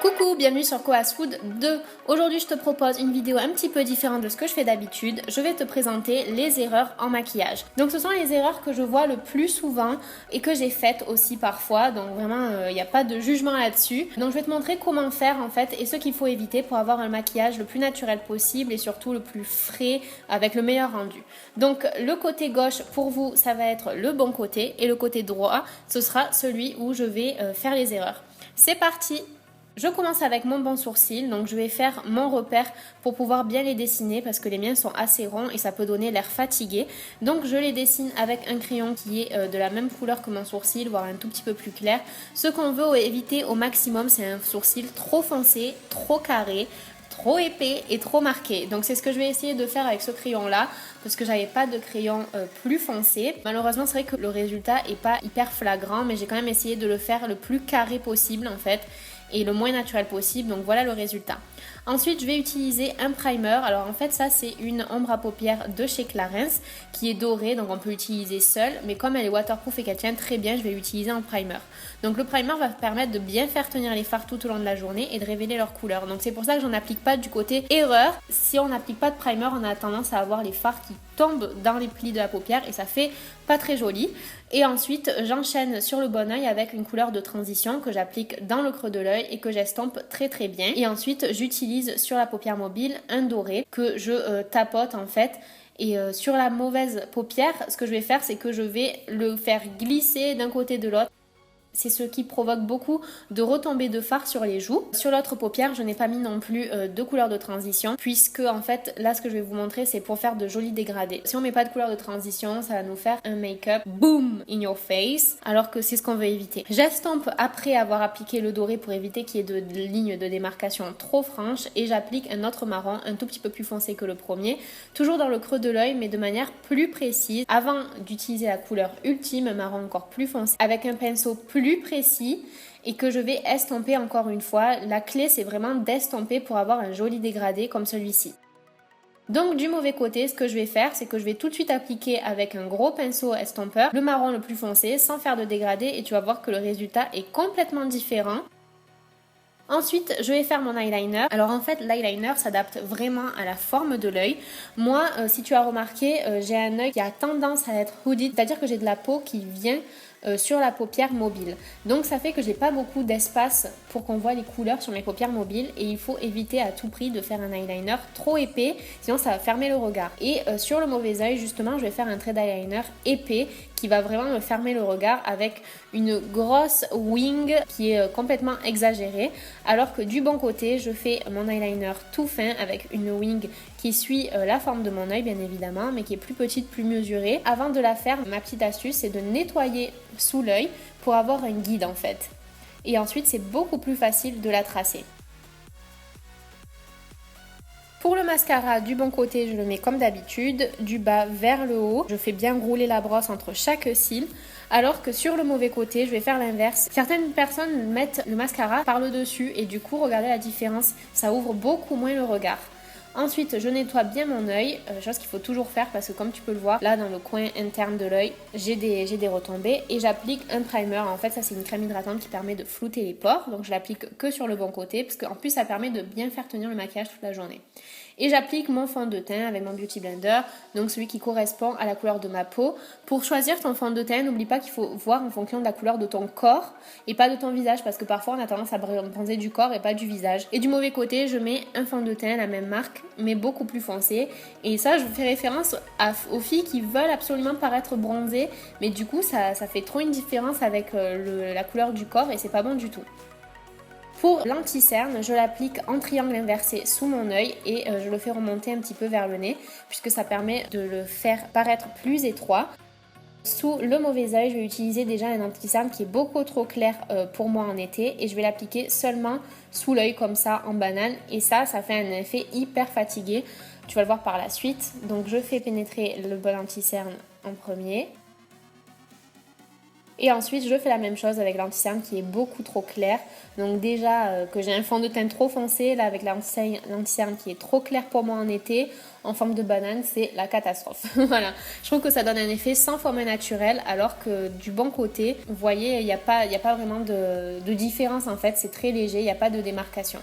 Coucou, bienvenue sur Koa's Food 2. Aujourd'hui, je te propose une vidéo un petit peu différente de ce que je fais d'habitude. Je vais te présenter les erreurs en maquillage. Donc, ce sont les erreurs que je vois le plus souvent et que j'ai faites aussi parfois. Donc, vraiment, il n'y a pas de jugement là-dessus. Donc, je vais te montrer comment faire en fait et ce qu'il faut éviter pour avoir un maquillage le plus naturel possible et surtout le plus frais avec le meilleur rendu. Donc, le côté gauche pour vous, ça va être le bon côté et le côté droit, ce sera celui où je vais faire les erreurs. C'est parti! Je commence avec mon bon sourcil, donc je vais faire mon repère pour pouvoir bien les dessiner parce que les miens sont assez ronds et ça peut donner l'air fatigué. Donc je les dessine avec un crayon qui est de la même couleur que mon sourcil, voire un tout petit peu plus clair. Ce qu'on veut éviter au maximum, c'est un sourcil trop foncé, trop carré, trop épais et trop marqué. Donc c'est ce que je vais essayer de faire avec ce crayon là parce que j'avais pas de crayon plus foncé. Malheureusement c'est vrai que le résultat est pas hyper flagrant, mais j'ai quand même essayé de le faire le plus carré possible en fait et le moins naturel possible. Donc voilà le résultat. Ensuite je vais utiliser un primer. Alors en fait ça c'est une ombre à paupières de chez Clarins qui est dorée, donc on peut l'utiliser seule, mais comme elle est waterproof et qu'elle tient très bien, je vais l'utiliser en primer. Donc le primer va permettre de bien faire tenir les fards tout au long de la journée et de révéler leur couleur. Donc c'est pour ça que j'en applique pas du côté erreur. Si on n'applique pas de primer, on a tendance à avoir les fards qui tombent dans les plis de la paupière et ça fait pas très joli. Et ensuite j'enchaîne sur le bon œil avec une couleur de transition que j'applique dans le creux de l'œil et que j'estompe très très bien. Et ensuite j'utilise sur la paupière mobile un doré que je tapote en fait. Et sur la mauvaise paupière, ce que je vais faire, c'est que je vais le faire glisser d'un côté de l'autre. C'est ce qui provoque beaucoup de retombées de fard sur les joues. Sur l'autre paupière, je n'ai pas mis non plus de couleur de transition puisque en fait là ce que je vais vous montrer c'est pour faire de jolis dégradés. Si on met pas de couleur de transition, ça va nous faire un make-up boom in your face alors que c'est ce qu'on veut éviter. J'estompe après avoir appliqué le doré pour éviter qu'il y ait de lignes de démarcation trop franches et j'applique un autre marron un tout petit peu plus foncé que le premier, toujours dans le creux de l'œil mais de manière plus précise avant d'utiliser la couleur ultime, un marron encore plus foncé avec un pinceau plus précis et que je vais estomper encore une fois. La clé c'est vraiment d'estomper pour avoir un joli dégradé comme celui-ci. Donc du mauvais côté, ce que je vais faire, c'est que je vais tout de suite appliquer avec un gros pinceau estompeur le marron le plus foncé sans faire de dégradé et tu vas voir que le résultat est complètement différent. Ensuite, je vais faire mon eyeliner. Alors en fait, l'eyeliner s'adapte vraiment à la forme de l'œil. Moi, si tu as remarqué, j'ai un œil qui a tendance à être hooded, c'est-à-dire que j'ai de la peau qui vient sur la paupière mobile. Donc ça fait que j'ai pas beaucoup d'espace pour qu'on voit les couleurs sur mes paupières mobiles et il faut éviter à tout prix de faire un eyeliner trop épais, sinon ça va fermer le regard. Et sur le mauvais œil, justement, je vais faire un trait d'eyeliner épais qui va vraiment me fermer le regard avec une grosse wing qui est complètement exagérée, alors que du bon côté je fais mon eyeliner tout fin avec une wing qui suit la forme de mon œil bien évidemment, mais qui est plus petite, plus mesurée. Avant de la faire, ma petite astuce c'est de nettoyer sous l'œil pour avoir un guide en fait, et ensuite c'est beaucoup plus facile de la tracer. Pour le mascara, du bon côté, je le mets comme d'habitude, du bas vers le haut. Je fais bien rouler la brosse entre chaque cil, alors que sur le mauvais côté, je vais faire l'inverse. Certaines personnes mettent le mascara par le dessus et du coup, regardez la différence, ça ouvre beaucoup moins le regard. Ensuite, je nettoie bien mon œil, chose qu'il faut toujours faire parce que comme tu peux le voir, là dans le coin interne de l'œil, j'ai des retombées et j'applique un primer. En fait, ça c'est une crème hydratante qui permet de flouter les pores, donc je l'applique que sur le bon côté parce qu'en plus ça permet de bien faire tenir le maquillage toute la journée. Et j'applique mon fond de teint avec mon Beauty Blender, donc celui qui correspond à la couleur de ma peau. Pour choisir ton fond de teint, n'oublie pas qu'il faut voir en fonction de la couleur de ton corps et pas de ton visage parce que parfois on a tendance à bronzer du corps et pas du visage. Et du mauvais côté, je mets un fond de teint, la même marque, mais beaucoup plus foncé. Et ça, je fais référence aux filles qui veulent absolument paraître bronzées, mais du coup, ça fait trop une différence avec la couleur du corps et c'est pas bon du tout. Pour l'anti-cerne, je l'applique en triangle inversé sous mon œil et je le fais remonter un petit peu vers le nez puisque ça permet de le faire paraître plus étroit. Sous le mauvais œil, je vais utiliser déjà un anti-cerne qui est beaucoup trop clair pour moi en été et je vais l'appliquer seulement sous l'œil comme ça en banane et ça fait un effet hyper fatigué. Tu vas le voir par la suite. Donc je fais pénétrer le bon anti-cerne en premier. Et ensuite, je fais la même chose avec l'anti-cerne qui est beaucoup trop clair. Donc déjà que j'ai un fond de teint trop foncé, là avec l'anti-cerne qui est trop clair pour moi en été, en forme de banane, c'est la catastrophe. Voilà, je trouve que ça donne un effet 100 fois moins naturel, alors que du bon côté, vous voyez, il n'y a pas vraiment de différence en fait, c'est très léger, il n'y a pas de démarcation.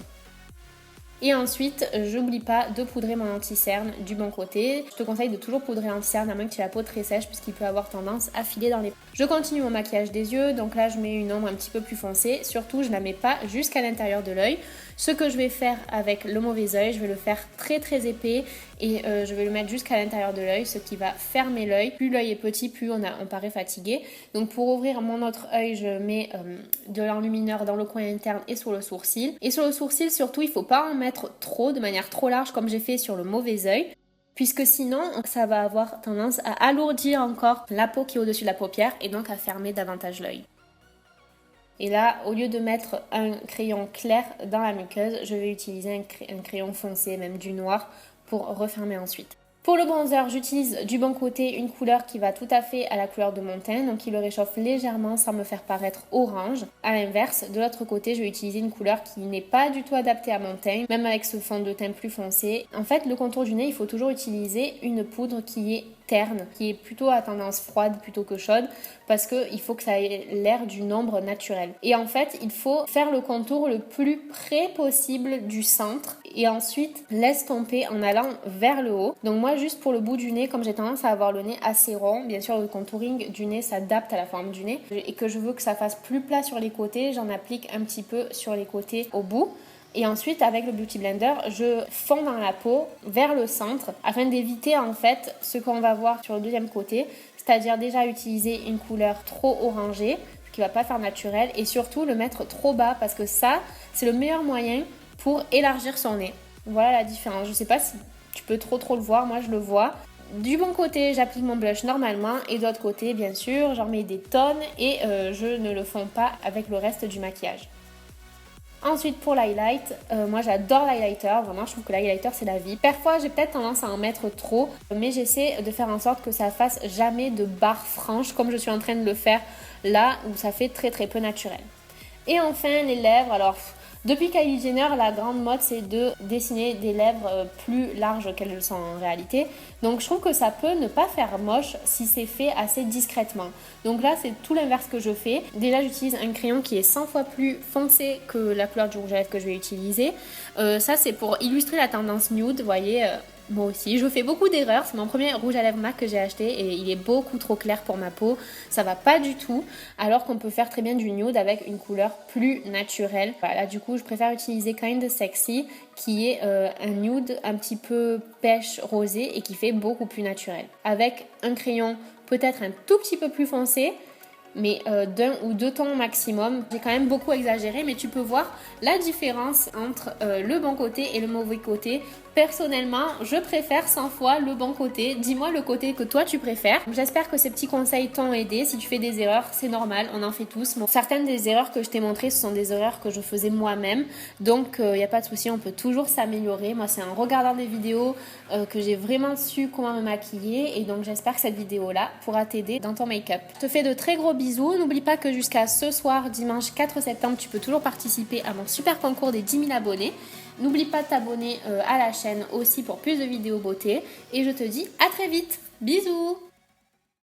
Et ensuite, j'oublie pas de poudrer mon anti-cerne du bon côté. Je te conseille de toujours poudrer l'anti-cerne à moins que tu aies la peau très sèche puisqu'il peut avoir tendance à filer dans les... Je continue mon maquillage des yeux, donc là je mets une ombre un petit peu plus foncée. Surtout, je ne la mets pas jusqu'à l'intérieur de l'œil. Ce que je vais faire avec le mauvais œil, je vais le faire très très épais et je vais le mettre jusqu'à l'intérieur de l'œil, ce qui va fermer l'œil. Plus l'œil est petit, plus on paraît fatigué. Donc pour ouvrir mon autre œil, je mets de l'enlumineur dans le coin interne et sur le sourcil. Et sur le sourcil, surtout, il ne faut pas en mettre trop, de manière trop large comme j'ai fait sur le mauvais œil, puisque sinon ça va avoir tendance à alourdir encore la peau qui est au-dessus de la paupière et donc à fermer davantage l'œil. Et là, au lieu de mettre un crayon clair dans la muqueuse, je vais utiliser un crayon foncé, même du noir, pour refermer ensuite. Pour le bronzer, j'utilise du bon côté une couleur qui va tout à fait à la couleur de mon teint, donc qui le réchauffe légèrement sans me faire paraître orange. A l'inverse, de l'autre côté, je vais utiliser une couleur qui n'est pas du tout adaptée à mon teint, même avec ce fond de teint plus foncé. En fait, le contour du nez, il faut toujours utiliser une poudre qui est terne, qui est plutôt à tendance froide plutôt que chaude, parce qu'il faut que ça ait l'air d'une ombre naturelle. Et en fait, il faut faire le contour le plus près possible du centre et ensuite l'estomper en allant vers le haut. Donc moi, juste pour le bout du nez, comme j'ai tendance à avoir le nez assez rond, bien sûr le contouring du nez s'adapte à la forme du nez et que je veux que ça fasse plus plat sur les côtés, j'en applique un petit peu sur les côtés au bout. Et ensuite, avec le Beauty Blender, je fonds dans la peau vers le centre afin d'éviter en fait ce qu'on va voir sur le deuxième côté, c'est-à-dire déjà utiliser une couleur trop orangée, ce qui ne va pas faire naturel, et surtout le mettre trop bas parce que ça, c'est le meilleur moyen pour élargir son nez. Voilà la différence. Je ne sais pas si tu peux trop le voir, moi je le vois. Du bon côté, j'applique mon blush normalement et de l'autre côté, bien sûr, j'en mets des tonnes et je ne le fonds pas avec le reste du maquillage. Ensuite pour l'highlight, moi j'adore l'highlighter, vraiment je trouve que l'highlighter c'est la vie. Parfois j'ai peut-être tendance à en mettre trop, mais j'essaie de faire en sorte que ça fasse jamais de barre franche comme je suis en train de le faire là où ça fait très peu naturel. Et enfin les lèvres, alors depuis Kylie Jenner, la grande mode c'est de dessiner des lèvres plus larges qu'elles le sont en réalité. Donc je trouve que ça peut ne pas faire moche si c'est fait assez discrètement. Donc là c'est tout l'inverse que je fais. Déjà j'utilise un crayon qui est 100 fois plus foncé que la couleur du rouge à lèvres que je vais utiliser. Ça c'est pour illustrer la tendance nude, vous voyez. Moi aussi, je fais beaucoup d'erreurs. C'est mon premier rouge à lèvres MAC que j'ai acheté et il est beaucoup trop clair pour ma peau. Ça va pas du tout, alors qu'on peut faire très bien du nude avec une couleur plus naturelle. Voilà, du coup, je préfère utiliser Kinda Sexy qui est un nude un petit peu pêche rosé et qui fait beaucoup plus naturel. Avec un crayon peut-être un tout petit peu plus foncé, mais d'un ou deux tons maximum. J'ai quand même beaucoup exagéré, mais tu peux voir la différence entre le bon côté et le mauvais côté. Personnellement, je préfère 100 fois le bon côté. Dis-moi le côté que toi tu préfères. J'espère que ces petits conseils t'ont aidé. Si tu fais des erreurs, c'est normal, on en fait tous. Bon, certaines des erreurs que je t'ai montrées, ce sont des erreurs que je faisais moi-même. Donc, il n'y a pas de souci, on peut toujours s'améliorer. Moi, c'est en regardant des vidéos que j'ai vraiment su comment me maquiller. Et donc, j'espère que cette vidéo-là pourra t'aider dans ton make-up. Je te fais de très gros bisous. N'oublie pas que jusqu'à ce soir, dimanche 4 septembre, tu peux toujours participer à mon super concours des 10 000 abonnés. N'oublie pas de t'abonner à la chaîne aussi pour plus de vidéos beauté. Et je te dis à très vite. Bisous!